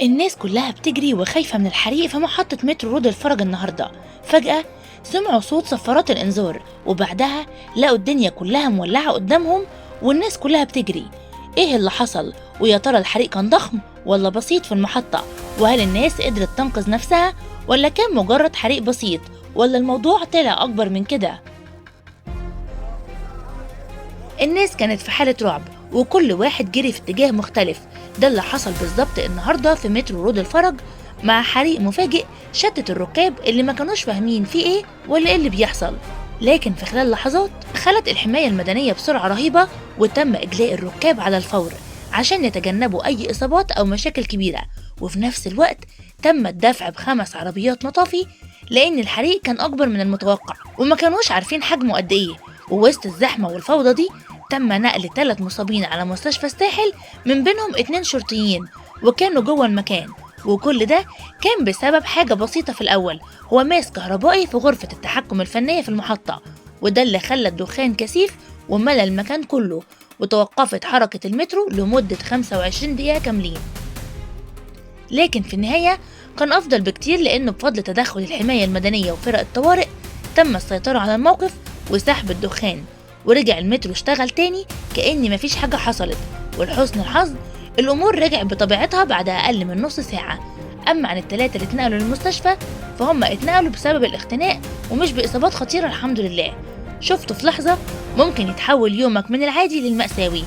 الناس كلها بتجري وخايفة من الحريق في محطة مترو رود الفرج النهاردة. فجأة سمعوا صوت صفارات الإنذار، وبعدها لقوا الدنيا كلها مولعة قدامهم والناس كلها بتجري. إيه اللي حصل؟ ويا ترى الحريق كان ضخم ولا بسيط في المحطة؟ وهل الناس قدرت تنقذ نفسها ولا كان مجرد حريق بسيط؟ ولا الموضوع طلع أكبر من كده؟ الناس كانت في حالة رعب وكل واحد جري في اتجاه مختلف. ده اللي حصل بالظبط النهاردة في مترو رود الفرج، مع حريق مفاجئ شتت الركاب اللي ما كانوش فاهمين فيه ايه ولا ايه اللي بيحصل. لكن في خلال لحظات خلت الحماية المدنية بسرعة رهيبة وتم إجلاء الركاب على الفور عشان يتجنبوا أي إصابات أو مشاكل كبيرة. وفي نفس الوقت تم الدفع ب5 عربيات مطافي، لأن الحريق كان أكبر من المتوقع وما كانوش عارفين حجمه قد إيه. ووسط الزحمة والفوضى دي تم نقل 3 مصابين على مستشفى الساحل، من بينهم 2 شرطيين وكانوا جوه المكان. وكل ده كان بسبب حاجة بسيطة في الأول، هو ماس كهربائي في غرفة التحكم الفنية في المحطة، وده اللي خلى الدخان كثيف وملى المكان كله، وتوقفت حركة المترو لمدة 25 دقيقة كاملين. لكن في النهاية كان أفضل بكتير، لأنه بفضل تدخل الحماية المدنية وفرق الطوارئ تم السيطرة على الموقف وسحب الدخان، ورجع المترو اشتغل تاني كأن مفيش حاجة حصلت. ولحسن الحظ الأمور رجعت بطبيعتها بعد أقل من نص ساعة. أما عن ال3 اللي اتنقلوا للمستشفى فهم اتنقلوا بسبب الاختناق ومش بإصابات خطيرة الحمد لله. شفتوا في لحظة ممكن يتحول يومك من العادي للمأساوي.